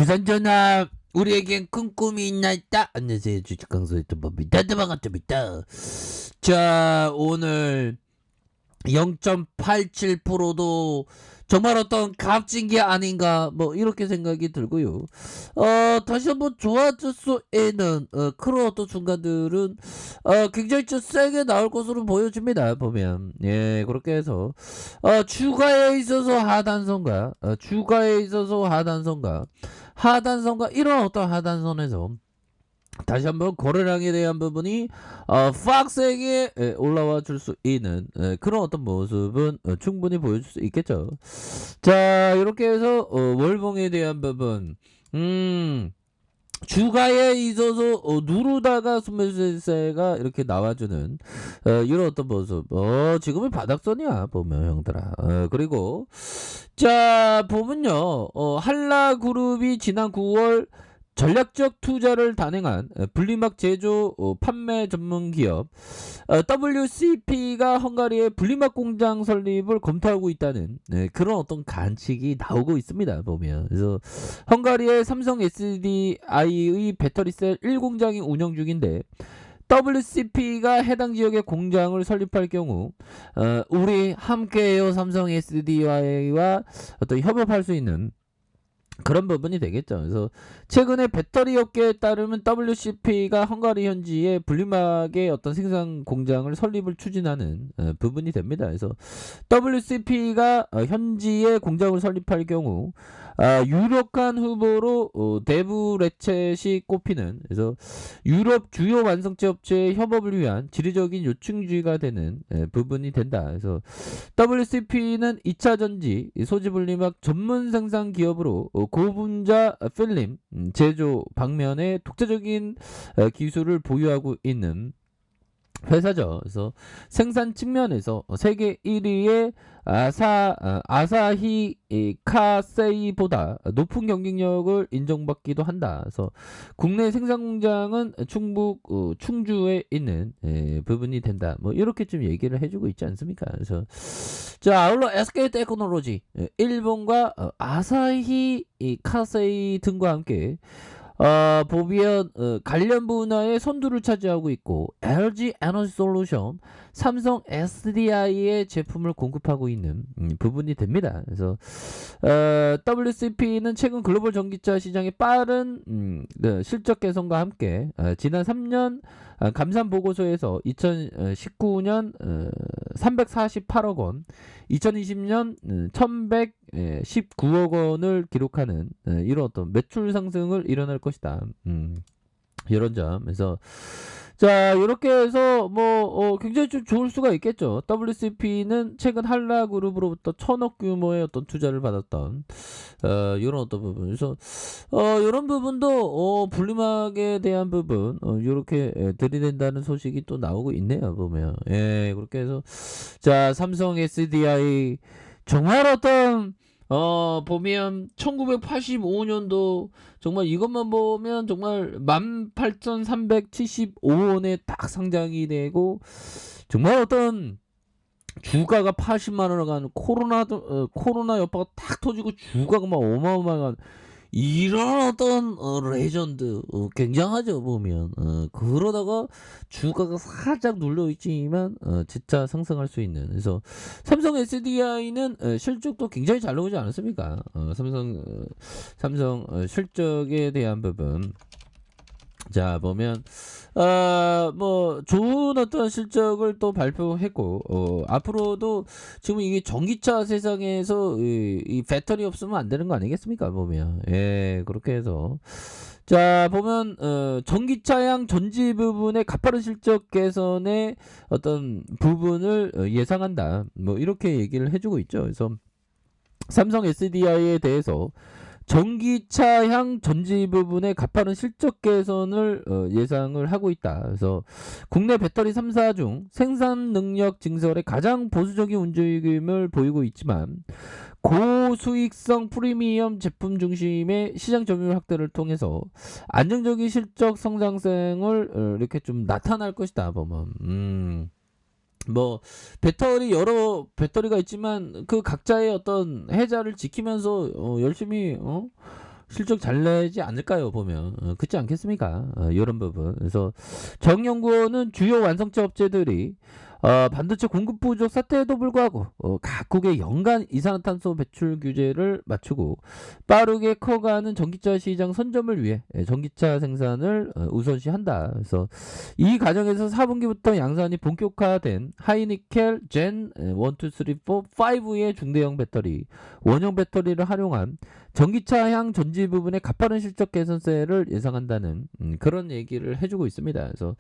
조선전화 우리에겐 큰 꿈이 있나있다. 안녕하세요, 주식강소의 뚜벅입니다. 반갑습니다. 자, 오늘 0.87%도 정말 어떤 값진 게 아닌가 뭐 이렇게 생각이 들고요. 다시 한번 좋아질 수 있는 그런 어떤 순간들은 굉장히 좀 세게 나올 것으로 보여집니다. 보면 그렇게 해서 주가에 있어서 하단선과 하단선과 이런 어떤 하단선에서 다시 한번 거래량에 대한 부분이 빡세게 올라와 줄 수 있는 그런 어떤 모습은 충분히 보여줄 수 있겠죠. 자, 이렇게 해서 월봉에 대한 부분 주가에 있어서 누르다가 순매수세가 이렇게 나와주는 이런 어떤 모습. 지금은 바닥선이야 보면 형들아. 그리고 자 보면요, 한라그룹이 지난 9월 전략적 투자를 단행한 분리막 제조 판매 전문 기업 WCP가 헝가리의 분리막 공장 설립을 검토하고 있다는 그런 어떤 관측이 나오고 있습니다. 보면 그래서 헝가리의 삼성 SDI의 배터리셀 1공장이 운영 중인데 WCP가 해당 지역에 공장을 설립할 경우 우리 함께해요 삼성 SDI와 어떤 협업할 수 있는 그런 부분이 되겠죠. 그래서 최근에 배터리 업계에 따르면 WCP가 헝가리 현지에 분리막의 어떤 생산 공장을 설립을 추진하는 부분이 됩니다. 그래서 WCP가 현지에 공장을 설립할 경우 유력한 후보로 대부 레쳇이 꼽히는, 그래서 유럽 주요 완성체 업체의 협업을 위한 지리적인 요충지가 되는 부분이 된다. 그래서 WCP는 2차 전지 소지 분리막 전문 생산 기업으로 고분자 필름 제조 방면에 독자적인 기술을 보유하고 있는 회사죠. 그래서 생산 측면에서 세계 1위의 아사히 카세이보다 높은 경쟁력을 인정받기도 한다. 그래서 국내 생산 공장은 충북 충주에 있는 부분이 된다. 뭐 이렇게 좀 얘기를 해주고 있지 않습니까? 그래서 자, 아울러 SK 테크놀로지 일본과 아사히 카세이 등과 함께 보면 관련 분야의 선두를 차지하고 있고 LG 에너지 솔루션, 삼성 SDI의 제품을 공급하고 있는 부분이 됩니다. 그래서 WCP는 최근 글로벌 전기차 시장의 빠른 실적 개선과 함께 지난 3년 감산 보고서에서 2019년 348억 원, 2020년 1119억 원을 기록하는 이런 어떤 매출 상승을 일어날 것이다. 이런 점에서 자, 이렇게 해서 뭐 굉장히 좀 좋을 수가 있겠죠. WCP는 최근 한라그룹으로부터 1,000억 규모의 어떤 투자를 받았던 이런 어떤 부분. 그래서 이런 부분도 분리막에 대한 부분 이렇게 들이댄다는 소식이 또 나오고 있네요. 보면 그렇게 해서 자, 삼성 SDI 정말 어떤 보면 1985년도 정말 이것만 보면 정말 18,375원에 딱 상장이 되고 정말 어떤 주가가 80만 원을 가는 코로나 여파가 딱 터지고 주가가 막 어마어마한 이런 어떤 레전드 굉장하죠. 보면 그러다가 주가가 살짝 눌려있지만 진짜 상승할 수 있는, 그래서 삼성 SDI는 실적도 굉장히 잘 나오지 않았습니까? 삼성 실적에 대한 부분 자 보면 뭐 좋은 어떤 실적을 또 발표했고 앞으로도 지금 이게 전기차 세상에서 이 배터리 없으면 안 되는 거 아니겠습니까? 보면 그렇게 해서 자 보면 전기차량 전지 부분의 가파른 실적 개선의 어떤 부분을 예상한다. 뭐 이렇게 얘기를 해주고 있죠. 그래서 삼성 SDI에 대해서 전기차향 전지 부분의 가파른 실적 개선을 예상을 하고 있다. 그래서 국내 배터리 3사 중 생산 능력 증설에 가장 보수적인 움직임을 보이고 있지만 고수익성 프리미엄 제품 중심의 시장 점유율 확대를 통해서 안정적인 실적 성장성을 이렇게 좀 나타날 것이다. 보면 뭐 배터리 여러 배터리가 있지만 그 각자의 어떤 해자를 지키면서 열심히 실적 잘 내지 않을까요 보면 그렇지 않겠습니까? 이런 부분. 그래서 정연구원은 주요 완성차 업체들이 반도체 공급 부족 사태에도 불구하고 각국의 연간 이산화탄소 배출 규제를 맞추고 빠르게 커가는 전기차 시장 선점을 위해 전기차 생산을 우선시한다. 그래서 이 과정에서 4분기부터 양산이 본격화된 하이니켈 젠 1, 2, 3, 4, 5의 중대형 배터리, 원형 배터리를 활용한 전기차향 전지 부분의 가파른 실적 개선세를 예상한다는 그런 얘기를 해주고 있습니다. 그래서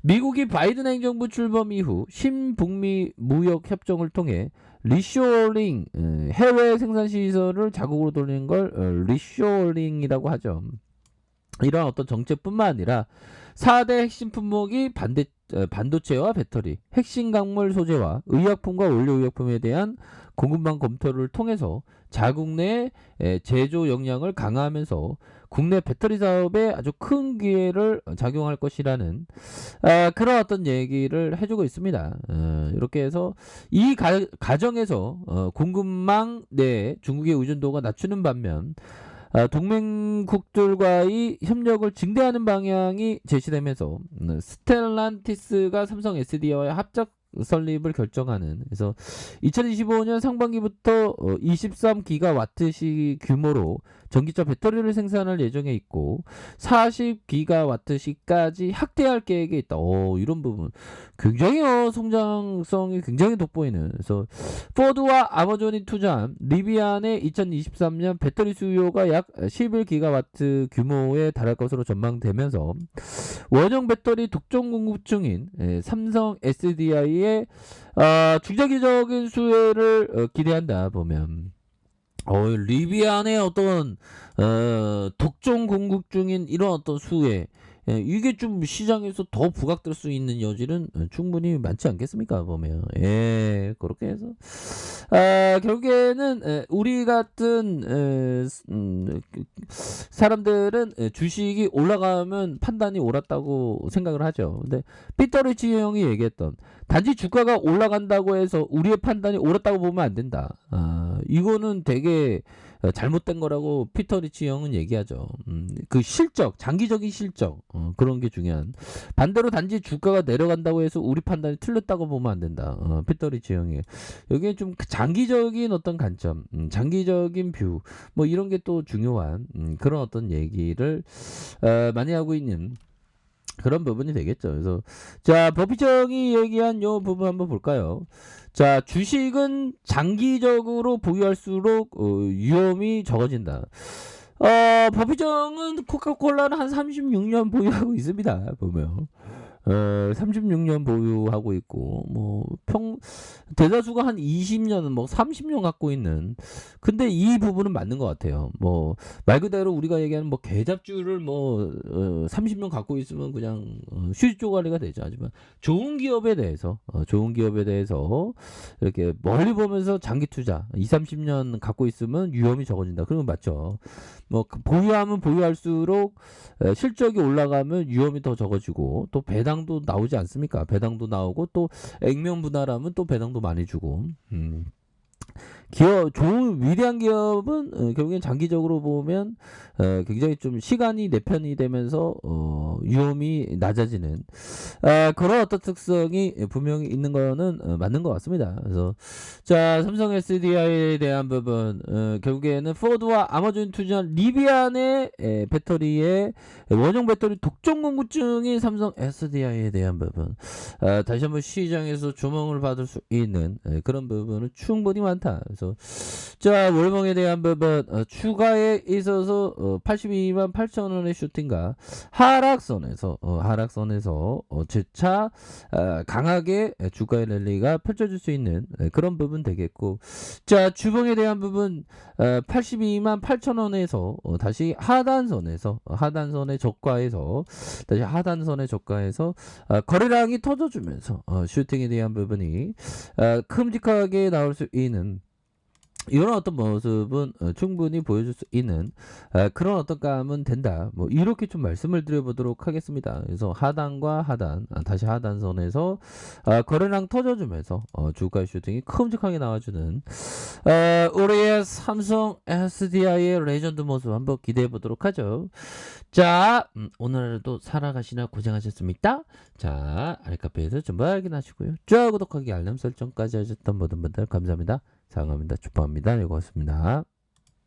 미국이 바이든 행정부 출범 이후 신북미 무역 협정을 통해 리쇼어링 해외 생산 시설을 자국으로 돌리는 걸 리쇼어링이라고 하죠. 이런 어떤 정책뿐만 아니라 4대 핵심 품목이 반도체와 배터리, 핵심 광물 소재와 의약품과 원료의약품에 대한 공급망 검토를 통해서 자국 내 제조 역량을 강화하면서 국내 배터리 사업에 아주 큰 기회를 작용할 것이라는 그런 어떤 얘기를 해주고 있습니다. 이렇게 해서 이 과정에서 공급망 내 중국의 의존도가 낮추는 반면 동맹국들과의 협력을 증대하는 방향이 제시되면서 스텔란티스가 삼성 SDI와의 합작 설립을 결정하는. 그래서 2025년 상반기부터 23기가와트시 규모로 전기차 배터리를 생산할 예정에 있고 40기가와트시까지 확대할 계획에 있다. 이런 부분 굉장히 성장성이 굉장히 돋보이는. 그래서 포드와 아마존이 투자한 리비안의 2023년 배터리 수요가 약 11기가와트 규모에 달할 것으로 전망되면서 원형 배터리 독점 공급 중인 삼성 SDI의 중장기적인 수혜를 기대한다 보면 리비안의 어떤 독점 공급 중인 이런 어떤 수혜 이게 좀 시장에서 더 부각될 수 있는 여지는 충분히 많지 않겠습니까 보면. 그렇게 해서 결국에는 우리 같은 사람들은 주식이 올라가면 판단이 옳았다고 생각을 하죠. 근데 피터 리치 형이 얘기했던 단지 주가가 올라간다고 해서 우리의 판단이 옳았다고 보면 안 된다. 이거는 되게 잘못된 거라고 피터 리치 형은 얘기하죠. 그 실적, 장기적인 실적 그런 게 중요한. 반대로 단지 주가가 내려간다고 해서 우리 판단이 틀렸다고 보면 안 된다. 피터 리치 형이 여기에 좀 장기적인 어떤 관점, 장기적인 뷰 뭐 이런 게 또 중요한 그런 어떤 얘기를 많이 하고 있는 그런 부분이 되겠죠. 그래서 자 버피정이 얘기한 요 부분 한번 볼까요? 자 주식은 장기적으로 보유할수록 위험이 적어진다. 버피정은 코카콜라는 한 36년 보유하고 있습니다. 보면 36년 보유하고 있고 대다수가 한 20년 30년 갖고 있는. 근데 이 부분은 맞는 것 같아요. 말 그대로 우리가 얘기하는 계잡주를 30년 갖고 있으면 그냥 휴지 쪼가리가 되죠. 하지만 좋은 기업에 대해서 이렇게 멀리 보면서 장기 투자 20-30년 갖고 있으면 위험이 적어진다. 그러면 맞죠. 보유하면 보유할수록 실적이 올라가면 위험이 더 적어지고 또 배당도 나오지 않습니까? 배당도 나오고 또 액면 분할하면 또 배당도 많이 주고. 좋은 위대한 기업은 결국엔 장기적으로 보면 굉장히 좀 시간이 내 편이 되면서 위험이 낮아지는 그런 어떤 특성이 분명히 있는 거는 맞는 것 같습니다. 그래서 자 삼성 SDI에 대한 부분 결국에는 포드와 아마존 투자한 리비안의 배터리의 원형 배터리 독점 공급 중인 삼성 SDI에 대한 부분 다시 한번 시장에서 조명을 받을 수 있는 그런 부분은 충분히 많다. 그래서 자 월봉에 대한 부분 추가에 있어서 82만 8천원의 슈팅과 하락선에서 재차 강하게 주가의 랠리가 펼쳐질 수 있는 그런 부분 되겠고, 자 주봉에 대한 부분 82만 8천원에서 다시 하단선의 저가에서 거래량이 터져주면서 슈팅에 대한 부분이 큼직하게 나올 수 있는 이런 어떤 모습은 충분히 보여줄 수 있는 그런 어떤 감은 된다. 뭐 이렇게 좀 말씀을 드려보도록 하겠습니다. 그래서 하단과 하단, 다시 하단선에서 거래량 터져주면서 주가 슈팅이 큼직하게 나와주는 우리의 삼성 SDI의 레전드 모습 한번 기대해 보도록 하죠. 자, 오늘도 살아가시나 고생하셨습니까? 자, 알카페에서 정보 확인하시고요. 좋아요, 구독하기, 알람 설정까지 하셨던 모든 분들 감사합니다. 사랑합니다. 축복합니다. 네, 고맙습니다.